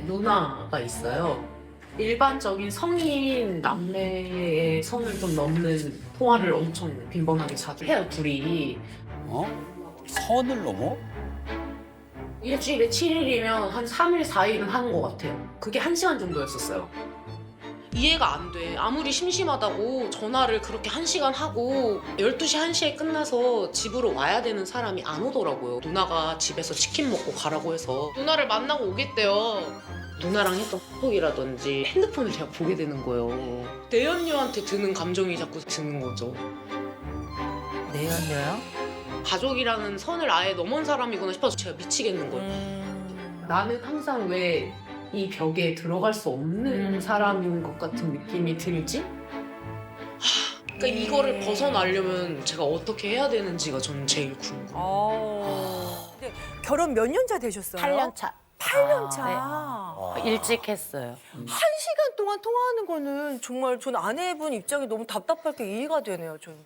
누나가 있어요. 일반적인 성인 남매의 선을 좀 넘는 통화를 엄청 빈번하게 자주 해요, 둘이. 어? 선을 넘어? 일주일에 7일이면 한 3일, 4일은 하는 것 같아요. 그게 1시간 정도였었어요. 이해가 안 돼. 아무리 심심하다고 전화를 그렇게 1시간 하고 12시, 1시에 끝나서 집으로 와야 되는 사람이 안 오더라고요. 누나가 집에서 치킨 먹고 가라고 해서 누나를 만나고 오겠대요. 누나랑 했던 톡이라든지 핸드폰을 제가 보게 되는 거예요. 내연녀한테 드는 감정이 자꾸 드는 거죠. 내연녀요? 가족이라는 선을 아예 넘은 사람이구나 싶어서 제가 미치겠는 거예요. 나는 항상 왜 이 벽에 들어갈 수 없는 사람인 것 같은 느낌이 들지? 그러니까 이거를 벗어나려면 제가 어떻게 해야 되는지가 저는 제일 궁금해요. 근데 결혼 몇 년차 되셨어요? 8년 차. 8년 차. 일찍 했어요. 1시간 동안 통화하는 거는 정말 전 아내분 입장이 너무 답답할 게 이해가 되네요, 저는.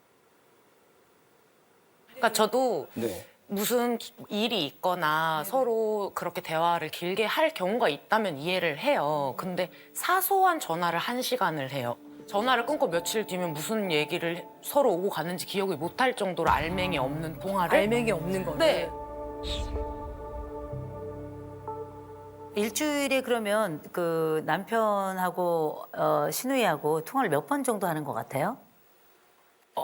그러니까 저도 네. 무슨 일이 있거나 서로 그렇게 대화를 길게 할 경우가 있다면 이해를 해요. 근데 사소한 전화를 1시간을 해요. 전화를 끊고 며칠 뒤면 무슨 얘기를 서로 오고 가는지 기억을 못할 정도로 알맹이 없는 통화를. 알맹이 없는 거네. 네. 일주일에 그러면 그 남편하고 시누이하고 통화를 몇 번 정도 하는 것 같아요?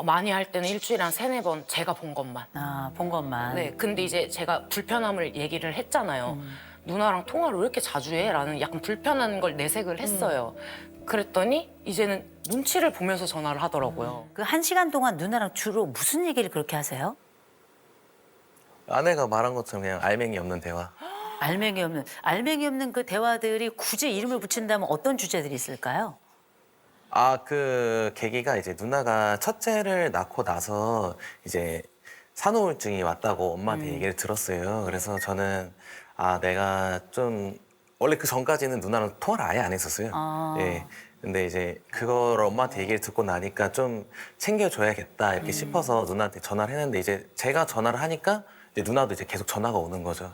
많이 할 때는 일주일에 한 3-4번 제가 본 것만. 아, 본 것만. 네, 근데 이제 제가 불편함을 얘기를 했잖아요. 누나랑 통화를 왜 이렇게 자주 해? 라는 약간 불편한 걸 내색을 했어요. 그랬더니 이제는 눈치를 보면서 전화를 하더라고요. 그 1시간 동안 누나랑 주로 무슨 얘기를 그렇게 하세요? 아내가 말한 것처럼 그냥 알맹이 없는 대화. 알맹이 없는 그 대화들이 굳이 이름을 붙인다면 어떤 주제들이 있을까요? 그 계기가 이제 누나가 첫째를 낳고 나서 이제 산후우울증이 왔다고 엄마한테 얘기를 들었어요. 그래서 저는 내가 좀 원래 그 전까지는 누나랑 통화를 아예 안 했었어요. 예. 근데 이제 그걸 엄마한테 얘기를 듣고 나니까 좀 챙겨줘야겠다 이렇게 싶어서 누나한테 전화를 했는데 이제 제가 전화를 하니까 이제 누나도 이제 계속 전화가 오는 거죠.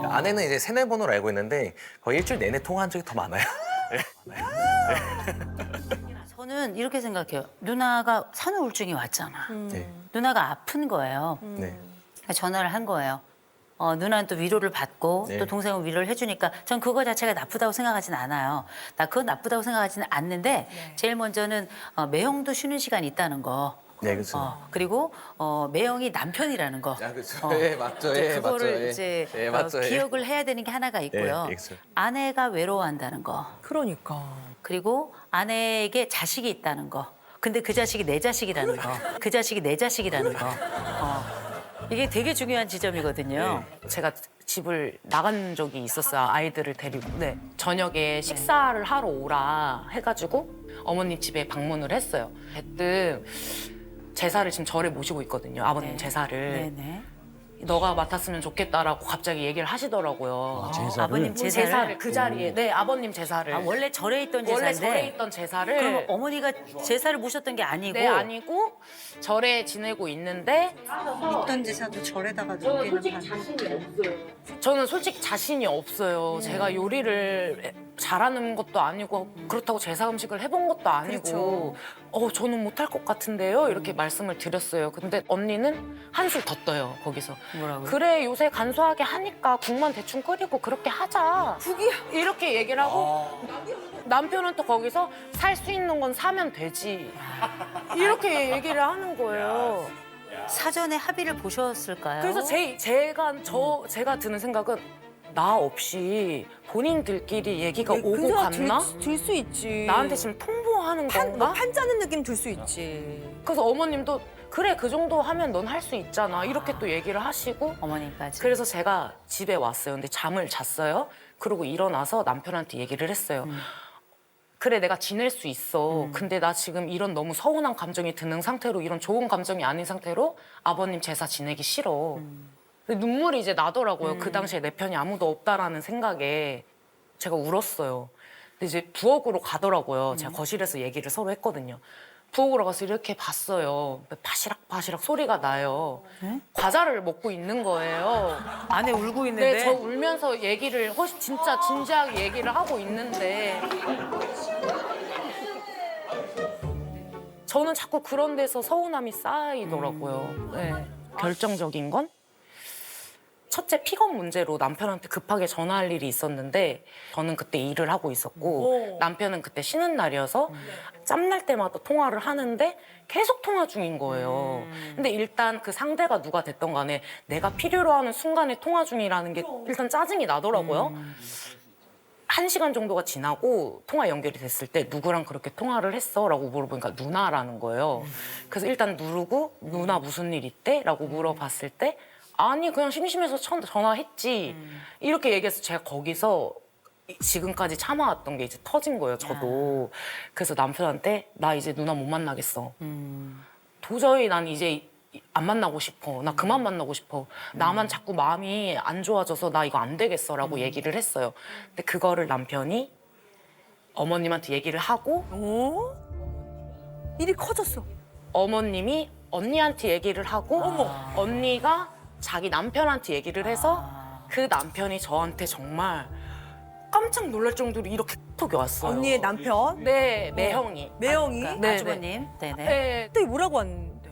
아내는 이제 3-4번으로 알고 있는데 거의 일주일 내내 통화한 적이 더 많아요. 저는 이렇게 생각해요. 누나가 산후우울증이 왔잖아. 네. 누나가 아픈 거예요. 네. 전화를 한 거예요. 누나는 또 위로를 받고 네. 또 동생은 위로를 해주니까 전 그거 자체가 나쁘다고 생각하진 않아요. 나 그건 나쁘다고 생각하지는 않는데 제일 먼저는 매형도 쉬는 시간이 있다는 거. 네, 그렇죠. 그리고 매형이 남편이라는 거. 그렇죠. 예, 맞죠. 이제 예, 그거를 맞죠. 예. 이제 예, 맞죠. 예. 기억을 해야 되는 게 하나가 있고요. 예, 그렇죠. 아내가 외로워한다는 거. 그러니까. 그리고 아내에게 자식이 있다는 거. 근데 그 자식이 내 자식이라는 거. 그 자식이 내 자식이라는 거. 이게 되게 중요한 지점이거든요. 제가 집을 나간 적이 있었어요. 아이들을 데리고. 네. 저녁에 식사를 하러 오라 해가지고 어머님 집에 방문을 했어요. 대뜸 제사를 지금 절에 모시고 있거든요. 아버님 제사를. 네네. 너가 맡았으면 좋겠다라고 갑자기 얘기를 하시더라고요. 제사를? 아버님 제사를? 제사를 그 자리에. 네, 아버님 제사를. 원래 절에 있던 원래 제사인데. 절에 있던 제사를. 그럼 어머니가 제사를 모셨던 게 아니고. 네, 아니고 절에 지내고 있는데 어떤 제사도 절에다가 놓기는 저는 솔직히 자신이 없어요. 제가 요리를 잘하는 것도 아니고 그렇다고 제사 음식을 해본 것도 아니고 저는 못할 것 같은데요. 이렇게 말씀을 드렸어요. 근데 언니는 한술 더 떠요, 거기서. 뭐라고요? 그래, 요새 간소하게 하니까 국만 대충 끓이고 그렇게 하자. 이렇게 얘기를 하고 남편은 또 거기서 살 수 있는 건 사면 되지. 이렇게 얘기를 하는 거예요. 사전에 합의를 보셨을까요? 그래서 제가 드는 생각은 나 없이 본인들끼리 얘기가 오고 갔나? 들 수 있지. 나한테 지금 통보하는 건가? 판 짜는 느낌 들 수 있지. 그래서 어머님도 그래 그 정도 하면 넌 할 수 있잖아 이렇게 또 얘기를 하시고 어머니까지. 그래서 제가 집에 왔어요. 근데 잠을 잤어요. 그러고 일어나서 남편한테 얘기를 했어요. 그래 내가 지낼 수 있어. 근데 나 지금 이런 너무 서운한 감정이 드는 상태로 이런 좋은 감정이 아닌 상태로 아버님 제사 지내기 싫어. 근데 눈물이 이제 나더라고요. 그 당시에 내 편이 아무도 없다라는 생각에 제가 울었어요. 근데 이제 부엌으로 가더라고요. 제가 거실에서 얘기를 서로 했거든요. 부엌으로 가서 이렇게 봤어요. 바시락 소리가 나요. 과자를 먹고 있는 거예요. 아내 울고 있는데. 네, 저 울면서 얘기를 훨씬 진짜 진지하게 얘기를 하고 있는데 저는 자꾸 그런 데서 서운함이 쌓이더라고요. 네. 결정적인 건 첫째 픽업 문제로 남편한테 급하게 전화할 일이 있었는데 저는 그때 일을 하고 있었고 남편은 그때 쉬는 날이어서 짬날 때마다 통화를 하는데 계속 통화 중인 거예요. 근데 일단 그 상대가 누가 됐던 간에 내가 필요로 하는 순간에 통화 중이라는 게 일단 짜증이 나더라고요. 1시간 정도가 지나고 통화 연결이 됐을 때 누구랑 그렇게 통화를 했어? 라고 물어보니까 누나라는 거예요. 그래서 일단 누르고 누나 무슨 일 있대? 라고 물어봤을 때 아니 그냥 심심해서 전화했지. 이렇게 얘기해서 제가 거기서 지금까지 참아왔던 게 이제 터진 거예요, 저도. 그래서 남편한테 나 이제 누나 못 만나겠어. 도저히 난 이제 안 만나고 싶어. 나 그만 만나고 싶어. 나만 자꾸 마음이 안 좋아져서 나 이거 안 되겠어라고 얘기를 했어요. 근데 그거를 남편이 어머님한테 얘기를 하고 일이 커졌어. 어머님이 언니한테 얘기를 하고 언니가 자기 남편한테 얘기를 해서 그 남편이 저한테 정말 깜짝 놀랄 정도로 이렇게 톡이 왔어요. 언니의 남편. 네, 매형이. 매형이. 네, 아주버님. 네네. 네. 그때 뭐라고 왔는데?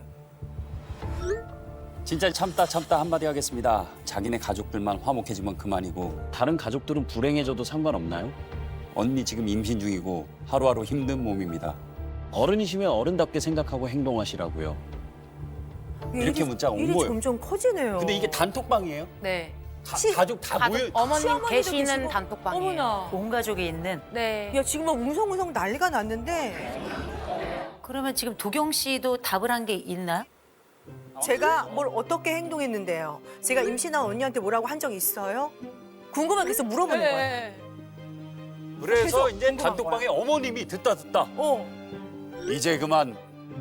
진짜 참다 한마디 하겠습니다. 자기네 가족들만 화목해지면 그만이고 다른 가족들은 불행해져도 상관없나요? 언니 지금 임신 중이고 하루하루 힘든 몸입니다. 어른이시면 어른답게 생각하고 행동하시라고요. 이렇게 문자가 온 일이 거예요. 점점 커지네요. 근데 이게 단톡방이에요? 네. 가족 다 모여. 어머님 시어머니도 계시는 계시고. 단톡방이에요. 어머나. 온 가족이 있는. 네. 야 지금 막 웅성웅성 난리가 났는데 그러면 지금 도경 씨도 답을 한 게 있나요? 제가 뭘 어떻게 행동했는데요? 제가 임신한 언니한테 뭐라고 한 적 있어요? 궁금한 게 있어 물어보는 거예요. 네. 그래서 계속 이제 궁금한 단톡방에 어머님이 듣다 이제 그만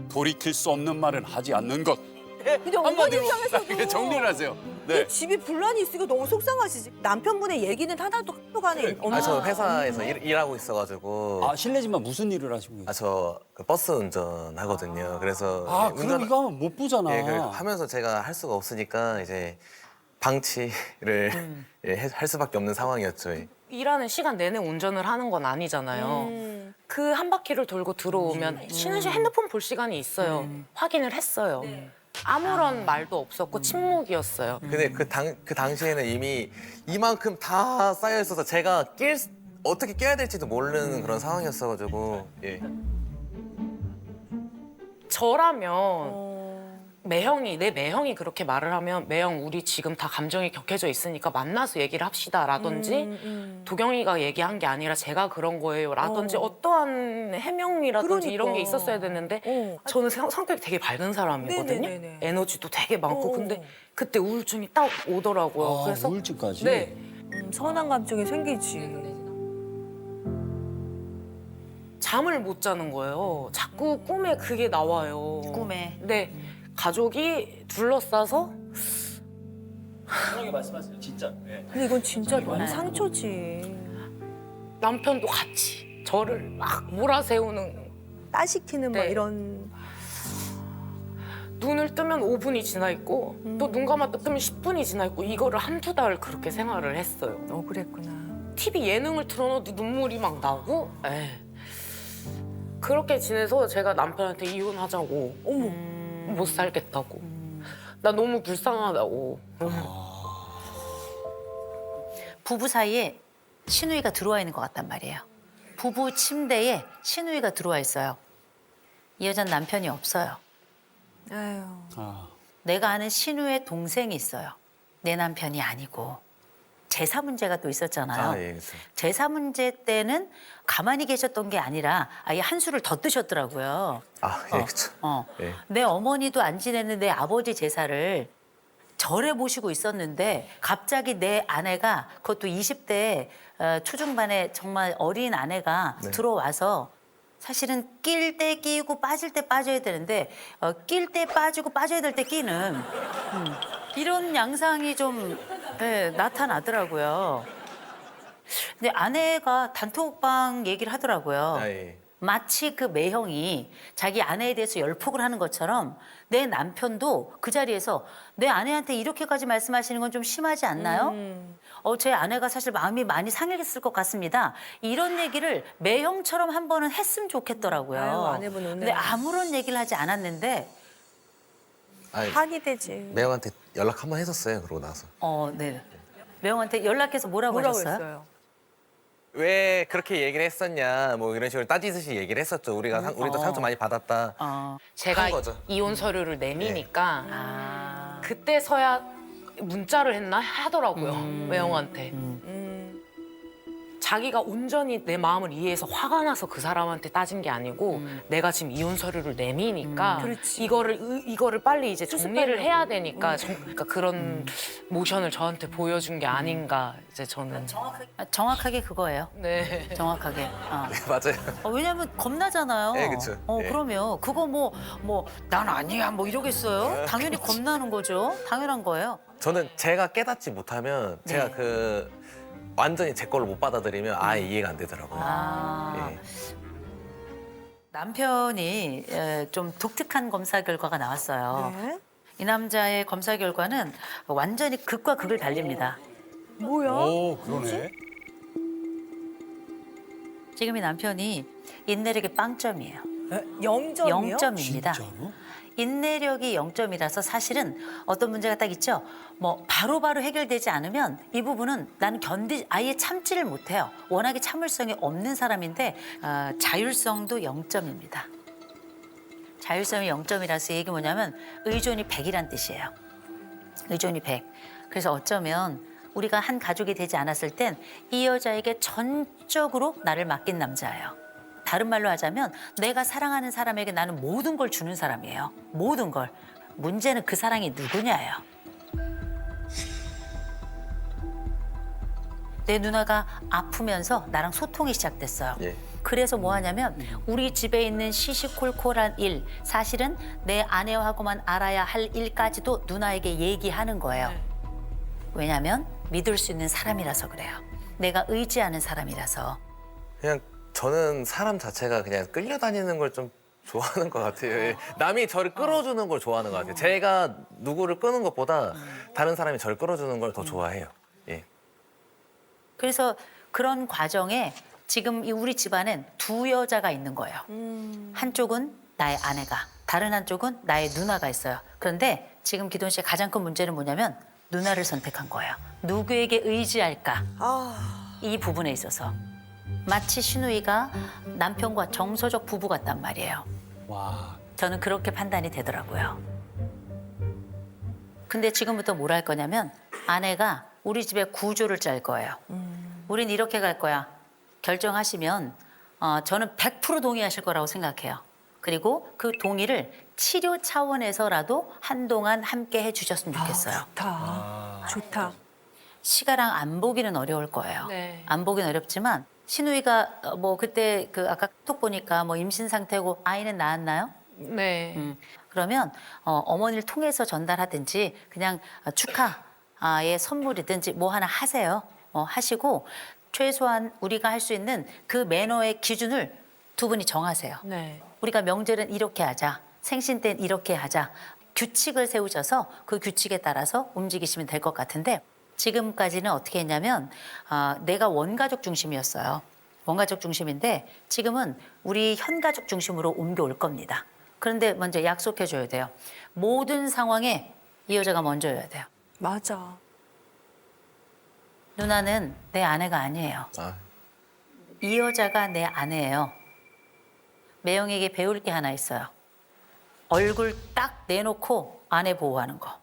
돌이킬 수 없는 말은 하지 않는 것. 근데 어머니 한마디로 입장에서도 정리를 하세요. 이 네. 집이 분란이 있으니까 너무 속상하시지. 남편분의 얘기는 하나도 학교 안에 아, 저 회사에서 일하고 있어가지고 아 실례지만 무슨 일을 하시고 계세요? 저 버스 운전하거든요. 그래서 아 그럼 이거 하면 못 보잖아. 예, 하면서 제가 할 수가 없으니까 이제 방치를 할 수밖에 없는 상황이었죠. 일하는 시간 내내 운전을 하는 건 아니잖아요. 그 한 바퀴를 돌고 들어오면 쉬는 시간 핸드폰 볼 시간이 있어요. 확인을 했어요. 아무런 말도 없었고 침묵이었어요. 근데 그 당시에는 이미 이만큼 다 쌓여 있어서 제가 어떻게 깨야 될지도 모르는 그런 상황이었어가지고 예. 저라면 내 매형이 그렇게 말을 하면 매형 우리 지금 다 감정이 격해져 있으니까 만나서 얘기를 합시다라든지 도경이가 얘기한 게 아니라 제가 그런 거예요라든지 어떠한 해명이라든지 이런 게 그러니까. 있었어야 되는데 저는 성격이 되게 밝은 사람이거든요. 네네네네. 에너지도 되게 많고 근데 그때 우울증이 딱 오더라고요. 아, 그래서 우울증까지? 네. 서운한 감정이 생기지. 잠을 못 자는 거예요. 자꾸 꿈에 그게 나와요. 꿈에. 네. 가족이 둘러싸서 편하게 말씀하세요. 진짜. 근데 이건 진짜 너무 상처지. 남편도 같이 저를 막 몰아세우는 따시키는 막 네. 이런. 눈을 뜨면 5분이 지나 있고 또 눈 감았다 뜨면 10분이 지나 있고 이거를 한두 달 그렇게 생활을 했어요. 그랬구나. TV 예능을 틀어놔도 눈물이 막 나고 그렇게 지내서 제가 남편한테 이혼하자고 어머. 못 살겠다고 나 너무 불쌍하다고 부부 사이에 신우이가 들어와 있는 것 같단 말이에요. 부부 침대에 신우이가 들어와 있어요. 이 여자는 남편이 없어요. 아유. 아. 내가 아는 신우의 동생이 있어요. 내 남편이 아니고. 제사 문제가 또 있었잖아요. 아, 예, 그렇죠. 제사 문제 때는 가만히 계셨던 게 아니라 아예 한 수를 더 뜨셨더라고요. 아, 예, 그렇죠. 예. 내 어머니도 안 지냈는 내 아버지 제사를 절에 모시고 있었는데 갑자기 내 아내가 그것도 20대 초중반에 정말 어린 아내가 네. 들어와서 사실은 낄 때 끼고 빠질 때 빠져야 되는데 낄 때 빠지고 빠져야 될 때 끼는 이런 양상이 좀 나타나더라고요. 근데 아내가 단톡방 얘기를 하더라고요. 아, 예. 마치 그 매형이 자기 아내에 대해서 열폭을 하는 것처럼 내 남편도 그 자리에서 내 아내한테 이렇게까지 말씀하시는 건 좀 심하지 않나요? 제 아내가 사실 마음이 많이 상했을 것 같습니다. 이런 얘기를 매형처럼 한 번은 했으면 좋겠더라고요. 아유, 아내분 오늘. 근데 아무런 얘기를 하지 않았는데 아니, 한이 되지. 매형한테 연락 한 번 했었어요. 그러고 나서. 네. 매형한테 연락해서 뭐라고 하셨어요? 했어요? 왜 그렇게 얘기를 했었냐 뭐 이런 식으로 따지듯이 얘기를 했었죠. 우리도 상처 많이 받았다. 제가 한 거죠. 이혼 서류를 내미니까 아. 그때서야 문자를 했나 하더라고요. 매형한테. 자기가 온전히 내 마음을 이해해서 화가 나서 그 사람한테 따진 게 아니고 내가 지금 이혼 서류를 내미니까 그렇지. 이거를 빨리 이제 정리를 해야 되니까 그러니까 그런 모션을 저한테 보여준 게 아닌가 이제 저는. 정확하게 그거예요. 네. 정확하게. 네, 맞아요. 왜냐면 겁나잖아요. 네, 그쵸. 네. 그러면 그거 난 아니야 뭐 이러겠어요? 당연히 겁나는 거죠. 당연한 거예요. 저는 제가 깨닫지 못하면 제가 완전히 제 걸로 못 받아들이면 아예 이해가 안 되더라고요. 예. 남편이 좀 독특한 검사 결과가 나왔어요. 네. 이 남자의 검사 결과는 완전히 극과 극을 달립니다. 뭐야? 오, 그러네. 지금 이 남편이 인내력이 빵점이에요. 0점이요? 0점입니다. 인내력이 0점이라서 사실은 어떤 문제가 딱 있죠. 바로바로 해결되지 않으면 이 부분은 나는 아예 참지를 못해요. 워낙에 참을성이 없는 사람인데 자율성도 0점입니다. 자율성이 0점이라서 얘기 뭐냐면 의존이 100이란 뜻이에요. 의존이 100. 그래서 어쩌면 우리가 한 가족이 되지 않았을 땐 이 여자에게 전적으로 나를 맡긴 남자예요. 다른 말로 하자면 내가 사랑하는 사람에게 나는 모든 걸 주는 사람이에요. 모든 걸. 문제는 그 사랑이 누구냐예요. 내 누나가 아프면서 나랑 소통이 시작됐어요. 예. 그래서 뭐 하냐면 우리 집에 있는 시시콜콜한 일, 사실은 내 아내하고만 알아야 할 일까지도 누나에게 얘기하는 거예요. 왜냐면 믿을 수 있는 사람이라서 그래요. 내가 의지하는 사람이라서. 그냥 저는 사람 자체가 그냥 끌려다니는 걸 좀 좋아하는 것 같아요. 예. 남이 저를 끌어주는 걸 좋아하는 것 같아요. 제가 누구를 끄는 것보다 다른 사람이 저를 끌어주는 걸 더 좋아해요. 예. 그래서 그런 과정에 지금 우리 집안엔 두 여자가 있는 거예요. 한쪽은 나의 아내가, 다른 한쪽은 나의 누나가 있어요. 그런데 지금 기돈 씨의 가장 큰 문제는 뭐냐면 누나를 선택한 거예요. 누구에게 의지할까? 이 부분에 있어서. 마치 신우이가 남편과 정서적 부부 같단 말이에요. 와. 저는 그렇게 판단이 되더라고요. 근데 지금부터 뭘 할 거냐면 아내가 우리 집에 구조를 짤 거예요. 우린 이렇게 갈 거야. 결정하시면 저는 100% 동의하실 거라고 생각해요. 그리고 그 동의를 치료 차원에서라도 한동안 함께 해주셨으면 좋겠어요. 좋다. 시가랑 안 보기는 어려울 거예요. 네. 안 보기는 어렵지만 신우이가 그때 아까 톡 보니까 임신 상태고 아이는 낳았나요? 네. 그러면 어머니를 통해서 전달하든지 그냥 축하의 선물이든지 뭐 하나 하세요. 하시고 최소한 우리가 할 수 있는 그 매너의 기준을 두 분이 정하세요. 네. 우리가 명절은 이렇게 하자. 생신 때는 이렇게 하자. 규칙을 세우셔서 그 규칙에 따라서 움직이시면 될 것 같은데 지금까지는 어떻게 했냐면 내가 원가족 중심이었어요. 원가족 중심인데 지금은 우리 현가족 중심으로 옮겨올 겁니다. 그런데 먼저 약속해줘야 돼요. 모든 상황에 이 여자가 먼저여야 돼요. 맞아. 누나는 내 아내가 아니에요. 이 여자가 내 아내예요. 매형에게 배울 게 하나 있어요. 얼굴 딱 내놓고 아내 보호하는 거.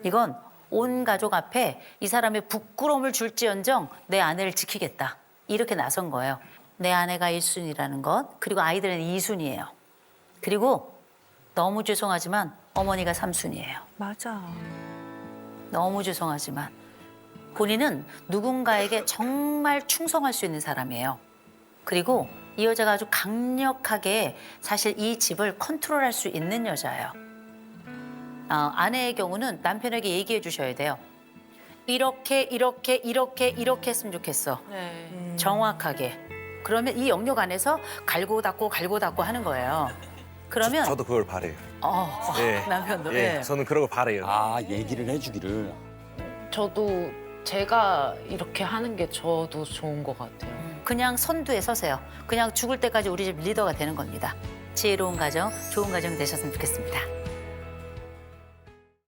이건 온 가족 앞에 이 사람의 부끄러움을 줄지언정 내 아내를 지키겠다. 이렇게 나선 거예요. 내 아내가 1순위라는 것, 그리고 아이들은 2순위예요. 그리고 너무 죄송하지만 어머니가 3순위예요. 맞아. 너무 죄송하지만 본인은 누군가에게 정말 충성할 수 있는 사람이에요. 그리고 이 여자가 아주 강력하게 사실 이 집을 컨트롤할 수 있는 여자예요. 아내의 경우는 남편에게 얘기해 주셔야 돼요. 이렇게 했으면 좋겠어. 네. 정확하게. 그러면 이 영역 안에서 갈고 닦고 하는 거예요. 그러면 저도 그걸 바래요. 예. 남편도. 예, 예. 저는 그런 걸 바래요. 아, 얘기를 해주기를. 저도 제가 이렇게 하는 게 저도 좋은 것 같아요. 그냥 선두에 서세요. 그냥 죽을 때까지 우리 집 리더가 되는 겁니다. 지혜로운 가정, 좋은 가정 되셨으면 좋겠습니다.